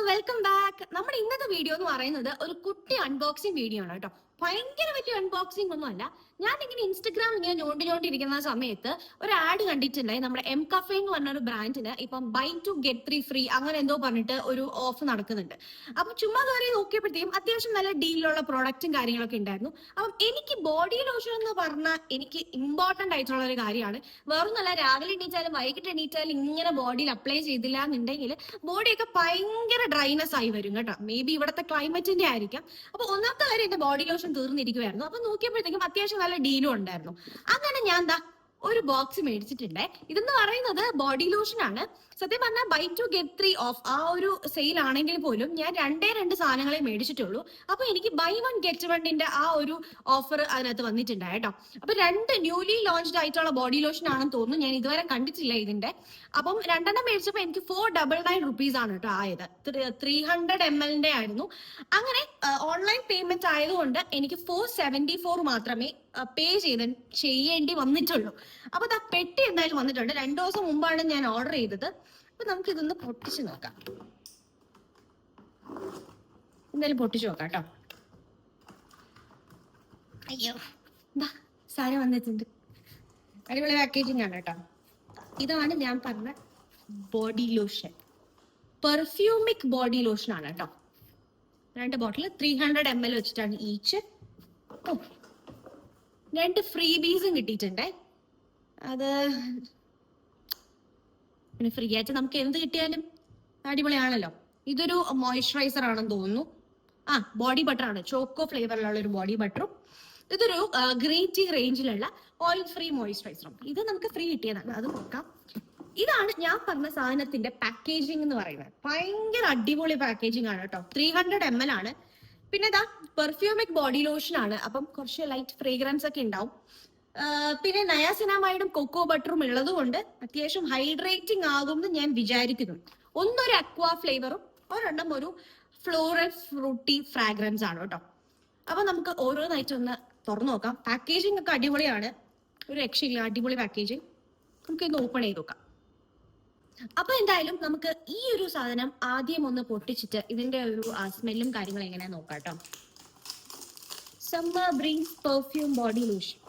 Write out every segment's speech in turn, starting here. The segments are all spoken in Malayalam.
Welcome back. നമ്മുടെ ഇന്നത്തെ വീഡിയോ എന്ന് പറയുന്നത് ഒരു കുട്ടി അൺബോക്സിംഗ് വീഡിയോ ആണ് കേട്ടോ. ഭയങ്കര വലിയ അൺബോക്സിംഗ് ഒന്നും അല്ല. ഞാൻ ഇങ്ങനെ ഇൻസ്റ്റഗ്രാം ഇങ്ങനെ ഞോണ്ടിരിക്കുന്ന സമയത്ത് ഒരു ആഡ് കണ്ടിട്ടുണ്ടായി. നമ്മുടെ എം കഫേ എന്ന് പറഞ്ഞ ഒരു ബ്രാൻഡിന് ഇപ്പം ബൈ ടു ഗെറ്റ് 3 ഫ്രീ അങ്ങനെ എന്തോ പറഞ്ഞിട്ട് ഒരു ഓഫ് നടക്കുന്നുണ്ട്. അപ്പൊ ചുമ്മാ കയറി നോക്കിയപ്പോഴത്തേക്കും അത്യാവശ്യം നല്ല ഡീലിലുള്ള പ്രോഡക്റ്റും കാര്യങ്ങളൊക്കെ ഉണ്ടായിരുന്നു. അപ്പം എനിക്ക് ബോഡി ലോഷൻ എന്ന് പറഞ്ഞാൽ എനിക്ക് ഇമ്പോർട്ടന്റ് ആയിട്ടുള്ള ഒരു കാര്യമാണ്. വേറൊന്നും നല്ല രാവിലെ എണീറ്റാലും വൈകിട്ട് എണീറ്റാലും ഇങ്ങനെ ബോഡിയിൽ അപ്ലൈ ചെയ്തില്ല എന്നുണ്ടെങ്കിൽ ബോഡിയൊക്കെ ഭയങ്കര ഡ്രൈനെസ് ആയി വരും കേട്ടോ. മേ ബി ഇവിടുത്തെ ക്ലൈമറ്റിന്റെ ആയിരിക്കാം. അപ്പൊ ഒന്നാമത്തെ കാര്യം എന്റെ ബോഡി ലോഷൻ തീർന്നിരിക്കുവായിരുന്നു. അപ്പൊ നോക്കിയപ്പോഴത്തേക്കും അത്യാവശ്യം നല്ല ഡീലും ഉണ്ടായിരുന്നു. അങ്ങനെ ഞാൻ എന്താ ഒരു ബോക്സ് മേടിച്ചിട്ടുണ്ട്. ഇതെന്ന് പറയുന്നത് ബോഡി ലോഷൻ ആണ്. സത്യം പറഞ്ഞാൽ ബൈ ടു ഗെറ്റ് 3 ഓഫ് ആ ഒരു സെയിൽ ആണെങ്കിൽ പോലും ഞാൻ രണ്ട് സാധനങ്ങളെ മേടിച്ചിട്ടുള്ളൂ. അപ്പൊ എനിക്ക് ബൈ 1 ഗെറ്റ് 1ന്റെ ആ ഒരു ഓഫർ അതിനകത്ത് വന്നിട്ടുണ്ടായി കേട്ടോ. അപ്പൊ രണ്ട് ന്യൂലി ലോഞ്ച്ഡ് ആയിട്ടുള്ള ബോഡി ലോഷൻ ആണെന്ന് തോന്നുന്നു. ഞാൻ ഇതുവരെ കണ്ടിട്ടില്ല ഇതിന്റെ. അപ്പം രണ്ടെണ്ണം മേടിച്ചപ്പോൾ എനിക്ക് 499 റുപ്പീസ് ആണ് കേട്ടോ ആയത്. 300 ml ആയിരുന്നു. അങ്ങനെ ഓൺലൈൻ പേയ്മെന്റ് ആയതുകൊണ്ട് എനിക്ക് 474 മാത്രമേ പേ ചെയ്യേണ്ടി വന്നിട്ടുള്ളൂ. അപ്പൊ ആ പെട്ടി എന്തായാലും വന്നിട്ടുണ്ട്. 2 ദിവസം മുമ്പാണ് ഞാൻ ഓർഡർ ചെയ്തത്. അപ്പൊ നമുക്ക് ഇതൊന്ന് പൊട്ടിച്ചു നോക്കാം. എന്തായാലും പൊട്ടിച്ചു നോക്കാം കേട്ടോ. അയ്യോ, എന്താ സാധനം വന്നിട്ടുണ്ട്. അടിപൊളി പാക്കേജിംഗ് ആണ് കേട്ടോ. ഇതാണ് ഞാൻ പറഞ്ഞ ബോഡി ലോഷൻ. പെർഫ്യൂമിക് ബോഡി ലോഷൻ ആണ് കേട്ടോ. 2 ബോട്ടിൽ 300 ml വെച്ചിട്ടാണ് ഈച്ച്. 2 ഫ്രീ ബീസും കിട്ടിയിട്ടുണ്ടേ. അത് പിന്നെ ഫ്രീ ആയിട്ട് നമുക്ക് എന്ത് കിട്ടിയാലും അടിപൊളിയാണല്ലോ. ഇതൊരു മോയ്സ്ചറൈസർ ആണെന്ന് തോന്നുന്നു. ബോഡി ബട്ടർ ആണ്. ചോക്കോ ഫ്ലേവറിലുള്ള ഒരു ബോഡി ബട്ടറും ഇതൊരു ഗ്രീൻ ടീ റേഞ്ചിലുള്ള ഓയിൽ ഫ്രീ മോയ്സ്ചറൈസറും. ഇത് നമുക്ക് ഫ്രീ കിട്ടിയതാണ്. അത് നോക്കാം. ഇതാണ് ഞാൻ പറഞ്ഞ സാധനത്തിന്റെ പാക്കേജിംഗ് എന്ന് പറയുന്നത്. ഭയങ്കര അടിപൊളി പാക്കേജിംഗ് ആണ് കേട്ടോ. 300 ml ആണ്. പിന്നെ ഇതാ പെർഫ്യൂമിക് ബോഡി ലോഷൻ ആണ്. അപ്പം കുറച്ച് ലൈറ്റ് ഫ്രേഗ്രൻസ് ഒക്കെ ഉണ്ടാവും. പിന്നെ നയാസിനാമൈഡും കൊക്കോ ബട്ടറും ഉള്ളത് കൊണ്ട് അത്യാവശ്യം ഹൈഡ്രേറ്റിംഗ് ആകുമെന്ന് ഞാൻ വിചാരിക്കുന്നു. ഒന്നൊരു അക്വാ ഫ്ലേവറും ഒരെണ്ണം ഒരു ഫ്ലോറൽ ഫ്രൂട്ടി ഫ്രാഗ്രൻസ് ആണ് കേട്ടോ. അപ്പൊ നമുക്ക് ഓരോന്നായിട്ട് ഒന്ന് തുറന്നു നോക്കാം. പാക്കേജിംഗ് ഒക്കെ അടിപൊളിയാണ്. ഒരു രക്ഷയില്ല. അടിപൊളി പാക്കേജിംഗ്. നമുക്ക് ഇന്ന് ഓപ്പൺ ചെയ്ത് നോക്കാം. അപ്പൊ എന്തായാലും നമുക്ക് ഈ ഒരു സാധനം ആദ്യം ഒന്ന് പൊട്ടിച്ചിട്ട് ഇതിന്റെ ഒരു സ്മെല്ലും കാര്യങ്ങളും എങ്ങനെയാ നോക്കാം കേട്ടോ. Summer breeze perfume body lotion.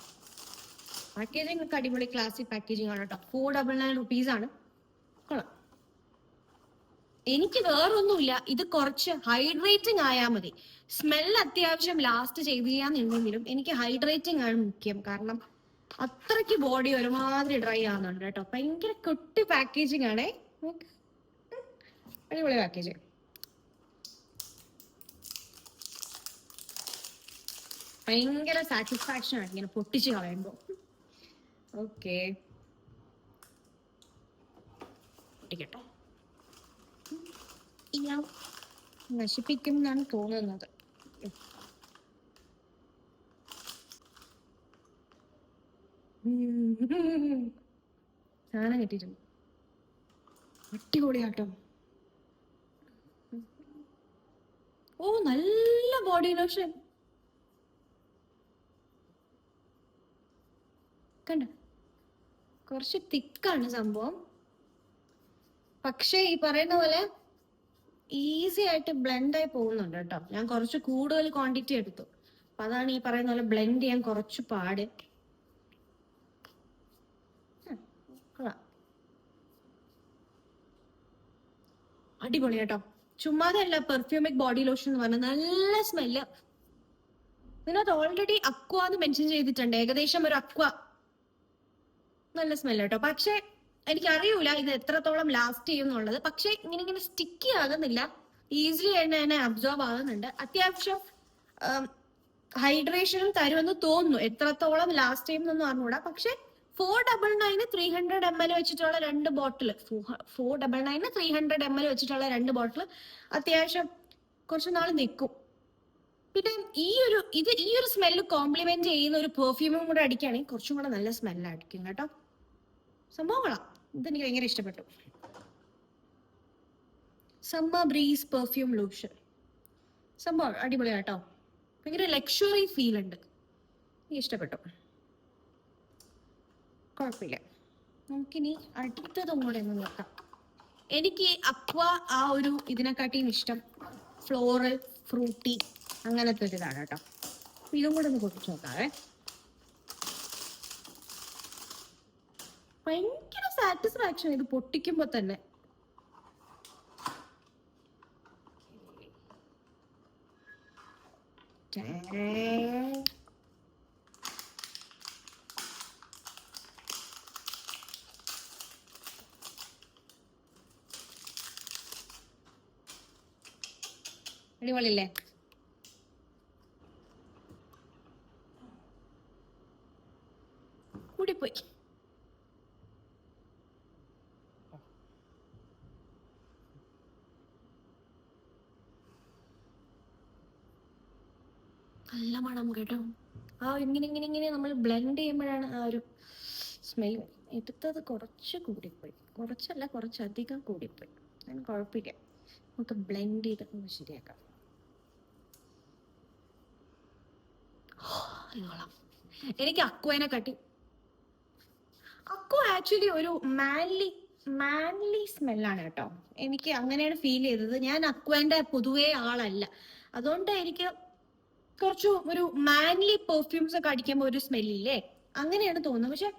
Packaging ഒക്കെ അടിപൊളി ക്ലാസിക് പാക്കേജിംഗ് ആണ് കേട്ടോ. 499 റുപ്പീസ് ആണ്. കൊള്ളാം. എനിക്ക് വേറൊന്നുമില്ല, ഇത് കുറച്ച് ഹൈഡ്രേറ്റിംഗ് ആയാൽ മതി. സ്മെൽ അത്യാവശ്യം ലാസ്റ്റ് ചെയ്തില്ലാന്നുണ്ടെങ്കിലും എനിക്ക് ഹൈഡ്രേറ്റിംഗ് ആണ് മുഖ്യം. കാരണം അത്രയ്ക്ക് ബോഡി ഒരുമാതിരി ഡ്രൈ ആവുന്നുണ്ട് കേട്ടോ. ഭയങ്കര കുട്ടി പാക്കേജിംഗ് ആണേ. അടിപൊളി പാക്കേജിംഗ്. ഭയങ്കര സാറ്റിസ്ഫാക്ഷൻ ആണ് ഇങ്ങനെ പൊട്ടിച്ച് കളയുമ്പോ. ഓക്കെ, പൊട്ടിക്കട്ടെ. ഞാൻ നശിപ്പിക്കും എന്നാണ് തോന്നുന്നത്. സാധനം കിട്ടിയിട്ടുണ്ട്. അടിപൊളിയാട്ടോ. നല്ല ബോഡി ലോഷൻ കണ്ട. കുറച്ച് തിക്കാണ് സംഭവം. പക്ഷെ ഈ പറയുന്ന പോലെ ഈസി ആയിട്ട് ബ്ലെൻഡ് ആയി പോകുന്നുണ്ട് കേട്ടോ. ഞാൻ കുറച്ച് കൂടുതൽ ക്വാണ്ടിറ്റി എടുത്തു. അപ്പൊ അതാണ് ഈ പറയുന്ന പോലെ ബ്ലെൻഡ് ചെയ്യാൻ കുറച്ച് പാട്. അടിപൊളി കേട്ടോ. ചുമ്മാതല്ല പെർഫ്യൂമിക് ബോഡി ലോഷൻ എന്ന് പറഞ്ഞാൽ നല്ല സ്മെല്ല്. ഇതിനകത്ത് ഓൾറെഡി അക്വ എന്ന് മെൻഷൻ ചെയ്തിട്ടുണ്ട്. ഏകദേശം ഒരു അക്വ നല്ല സ്മെല്ല് കേട്ടോ. പക്ഷെ എനിക്ക് അറിയൂല ഇത് എത്രത്തോളം ലാസ്റ്റ് ചെയ്യും എന്നുള്ളത്. പക്ഷെ ഇങ്ങനെ സ്റ്റിക്കി ആകുന്നില്ല. ഈസിലി തന്നെ അബ്സോർബ് ആകുന്നുണ്ട്. അത്യാവശ്യം ഹൈഡ്രേഷനും തരുമെന്ന് തോന്നുന്നു. എത്രത്തോളം ലാസ്റ്റ് ചെയ്യും എന്നൊന്നും അറിഞ്ഞൂടാ. പക്ഷെ 499 300 ml വെച്ചിട്ടുള്ള 2 ബോട്ടിൽ 499 300 ml വെച്ചിട്ടുള്ള 2 ബോട്ടിൽ അത്യാവശ്യം കുറച്ച് നാൾ നിൽക്കും. പിന്നെ ഈ ഒരു സ്മെല്ല് കോംപ്ലിമെന്റ് ചെയ്യുന്ന ഒരു പെർഫ്യൂമും കൂടെ അടിക്കുകയാണെങ്കിൽ കുറച്ചും കൂടെ നല്ല സ്മെല്ലായിരിക്കും കേട്ടോ. സംഭവങ്ങളാണ്. ഇതെനിക്ക് ഭയങ്കര ഇഷ്ടപ്പെട്ടു. സമ്മർ ബ്രീസ് പെർഫ്യൂം ലോഷൻ സംഭവം അടിപൊളിയാട്ടോ. ഭയങ്കര ലക്ഷറി ഫീൽ ഉണ്ട്. ഇഷ്ടപ്പെട്ടു. കുഴപ്പമില്ല. നമുക്കിനി അടുത്തതും കൂടെ ഒന്ന് നോക്കാം. എനിക്ക് അക്വ ആ ഒരു ഇതിനെക്കാട്ടിയും ഇഷ്ടം ഫ്ലോറൽ ഫ്രൂട്ടി അങ്ങനത്തെ ഒരു ഇതാണ് കേട്ടോ. ഇതും കൂടെ ഒന്ന് പൊട്ടിച്ചു നോക്കാവേ. ഭയങ്കര സാറ്റിസ്ഫാക്ഷൻ ഇത് പൊട്ടിക്കുമ്പോ തന്നെ. അടിപൊളിയല്ലേ? കൂടിപ്പോയി. നല്ല മണം കേട്ടോ. ആ ഇങ്ങനെ നമ്മൾ ബ്ലെൻഡ് ചെയ്യുമ്പോഴാണ് ആ ഒരു സ്മെൽ. എടുത്തത് കുറച്ച് കൂടിപ്പോയി, കുറച്ചല്ല കുറച്ചധികം കൂടിപ്പോയി. അതിന് കുഴപ്പമില്ല, നമുക്ക് ബ്ലെൻഡ് ചെയ്ത് ശരിയാക്കാം. എനിക്ക് അക്വേനെ കാട്ടി അക്വ ആക്ച്വലി ഒരു മാൻലി സ്മെല്ലാണ് കേട്ടോ. എനിക്ക് അങ്ങനെയാണ് ഫീൽ ചെയ്തത്. ഞാൻ അക്വേന്റെ പൊതുവേ ആളല്ല, അതുകൊണ്ട് എനിക്ക് കുറച്ചു ഒരു മാൻലി പെർഫ്യൂംസ് ഒക്കെ അടിക്കുമ്പോൾ ഒരു സ്മെല്ലില്ലേ, അങ്ങനെയാണ് തോന്നുന്നത്. പക്ഷെ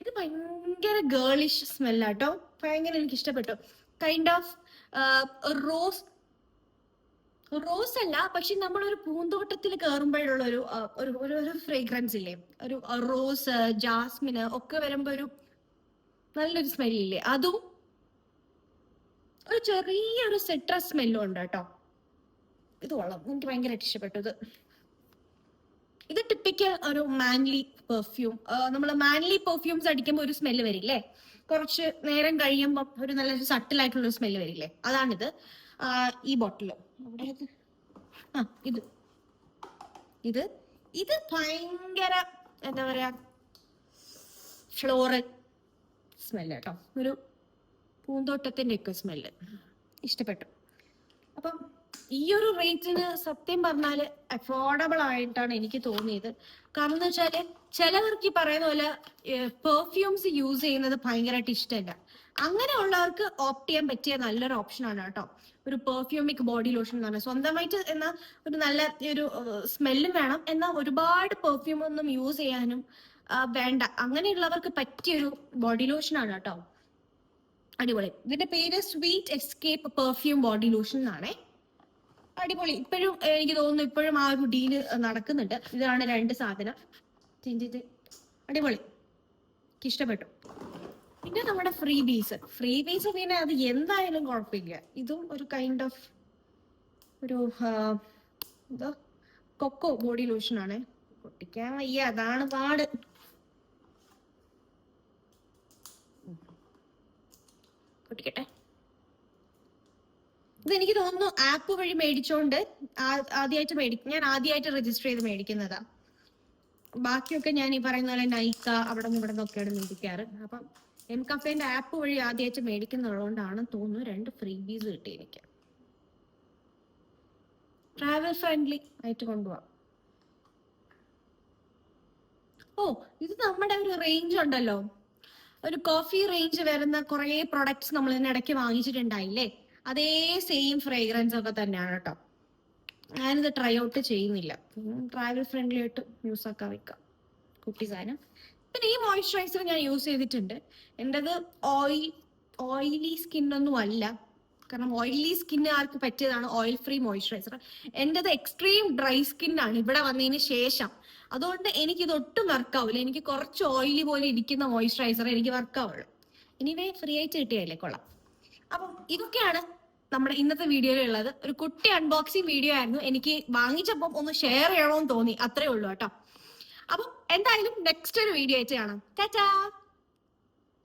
ഇത് ഭയങ്കര ഗേളിഷ് സ്മെല്ലാട്ടോ. ഭയങ്കര എനിക്ക് ഇഷ്ടപ്പെട്ടു. കൈൻഡ് ഓഫ് റോസ് അല്ല, പക്ഷെ നമ്മളൊരു പൂന്തോട്ടത്തിൽ കയറുമ്പോഴുള്ള ഒരു ഫ്രേഗ്രൻസ് ഇല്ലേ, ഒരു റോസ് ജാസ്മിന് ഒക്കെ വരുമ്പോ ഒരു നല്ലൊരു സ്മെല്ലില്ലേ, അതും ഒരു ചെറിയൊരു സിട്രസ് സ്മെല്ലും ഉണ്ട് കേട്ടോ. ഇത് കൊള്ളാം, എനിക്ക് ഭയങ്കരമായിട്ട് ഇഷ്ടപ്പെട്ടു. ഇത് ടിപ്പിക്കൽ ഒരു മാൻലി പെർഫ്യൂം. നമ്മൾ മാൻലി പെർഫ്യൂംസ് അടിക്കുമ്പോൾ ഒരു സ്മെല്ല് വരില്ലേ, കുറച്ച് നേരം കഴിയുമ്പോൾ ഒരു നല്ലൊരു സട്ടിലായിട്ടുള്ള ഒരു സ്മെല്ല് വരില്ലേ, അതാണിത്. ഈ ബോട്ടില് ഇത് ഭയങ്കര എന്താ പറയാ ഫ്ലോറൽ സ്മെല്ല് കേട്ടോ. ഒരു പൂന്തോട്ടത്തിന്റെ ഒക്കെ സ്മെല്ല് ഇഷ്ടപ്പെട്ടു. അപ്പം ഈ ഒരു റേറ്റിന് സത്യം പറഞ്ഞാല് അഫോർഡബിൾ ആയിട്ടാണ് എനിക്ക് തോന്നിയത്. കാരണം എന്ന് വെച്ചാല് ചിലവർക്ക് ഈ പറയുന്ന പോലെ പെർഫ്യൂംസ് യൂസ് ചെയ്യുന്നത് ഭയങ്കരമായിട്ട് ഇഷ്ടമല്ല. അങ്ങനെയുള്ളവർക്ക് ഓപ്റ്റ് ചെയ്യാൻ പറ്റിയ നല്ലൊരു ഓപ്ഷനാണ് കേട്ടോ ഒരു പെർഫ്യൂമിക് ബോഡി ലോഷൻ എന്ന് പറഞ്ഞാൽ. സ്വന്തമായിട്ട് എന്ന ഒരു നല്ല ഒരു സ്മെല്ലും വേണം, എന്നാൽ ഒരുപാട് പെർഫ്യൂം ഒന്നും യൂസ് ചെയ്യാനും വേണ്ട. അങ്ങനെയുള്ളവർക്ക് പറ്റിയൊരു ബോഡി ലോഷനാണ് കേട്ടോ. അടിപൊളി. ഇതിന്റെ പേര് sweet escape perfume body lotion എന്നാണേ. അടിപൊളി. ഇപ്പോഴും എനിക്ക് തോന്നുന്നു ഇപ്പോഴും ആ ഒരു ഡീല് നടക്കുന്നുണ്ട്. ഇതാണ് 2 സാധനം. അടിപൊളി, എനിക്ക് ഇഷ്ടപ്പെട്ടു. പിന്നെ നമ്മുടെ ഫ്രീ ബീസ് പിന്നെ അത് എന്തായാലും കുഴപ്പമില്ല. ഇതും ഒരു കൈൻഡ് ഓഫ് ഒരു എന്താ കൊക്കോ ബോഡി ലോഷൻ ആണ്. പൊട്ടിക്കാൻ വയ്യ, അതാണ് പാട്. പൊട്ടിക്കട്ടെ. ഇതെനിക്ക് തോന്നുന്നു ആപ്പ് വഴി മേടിച്ചോണ്ട് ഞാൻ ആദ്യമായിട്ട് രജിസ്റ്റർ ചെയ്ത് മേടിക്കുന്നതാ. ബാക്കിയൊക്കെ ഞാൻ ഈ പറയുന്ന പോലെ നൈക്ക അവിടെ നിന്ന് ഇവിടെ നിന്നൊക്കെയാണ് മേടിക്കാറ്. അപ്പം എം കഫേന്റെ ആപ്പ് വഴി ആദ്യമായിട്ട് മേടിക്കുന്നുള്ളതുകൊണ്ടാണ് തോന്നുന്നു 2 ഫ്രീ ബീസ് കിട്ടി എനിക്ക്. ട്രാവൽ ഫ്രണ്ട്ലി ആയിട്ട് കൊണ്ടുപോവാം. ഇത് നമ്മുടെ ഒരു റേഞ്ച് ഉണ്ടല്ലോ, ഒരു കോഫി റേഞ്ച് വരുന്ന കുറെ പ്രൊഡക്ട്സ് നമ്മൾ ഇതിനിടയ്ക്ക് വാങ്ങിച്ചിട്ടുണ്ടായില്ലേ, അതേ സെയിം ഫ്രേഗ്രൻസ് ഒക്കെ തന്നെയാണ് കേട്ടോ. ഞാനിത് ട്രൈ ഔട്ട് ചെയ്യുന്നില്ല, ട്രാവൽ ഫ്രണ്ട്ലി ആയിട്ട് യൂസ് ആക്കാൻ വെക്കാം കുട്ടി സാധനം. പിന്നെ ഈ മോയ്സ്ചറൈസർ ഞാൻ യൂസ് ചെയ്തിട്ടുണ്ട്. എൻ്റെത് ഓയിലി സ്കിന്നൊന്നും അല്ല, കാരണം ഓയിലി സ്കിന്ന് ആർക്ക് പറ്റിയതാണ് ഓയിൽ ഫ്രീ മോയ്സ്ചറൈസർ. എൻ്റെത് എക്സ്ട്രീം ഡ്രൈ സ്കിന്നാണ് ഇവിടെ വന്നതിന് ശേഷം. അതുകൊണ്ട് എനിക്കിത് ഒട്ടും വർക്കാവില്ല. എനിക്ക് കുറച്ച് ഓയിലി പോലെ ഇരിക്കുന്ന മോയ്സ്ചറൈസർ എനിക്ക് വർക്കാവുള്ളൂ. എനിവേ ഫ്രീ ആയിട്ട് കിട്ടിയല്ലേ, കൊള്ളാം. അപ്പം ഇതൊക്കെയാണ് നമ്മുടെ ഇന്നത്തെ വീഡിയോയിലുള്ളത്. ഒരു കുട്ടി അൺബോക്സിങ് വീഡിയോ ആയിരുന്നു. എനിക്ക് വാങ്ങിച്ചപ്പം ഒന്ന് ഷെയർ ചെയ്യണമെന്ന് തോന്നി, അത്രേ ഉള്ളൂ കേട്ടോ. അപ്പം എന്തായാലും നെക്സ്റ്റ് ഒരു വീഡിയോ ആയിട്ട് കാണാം. ടാറ്റാ.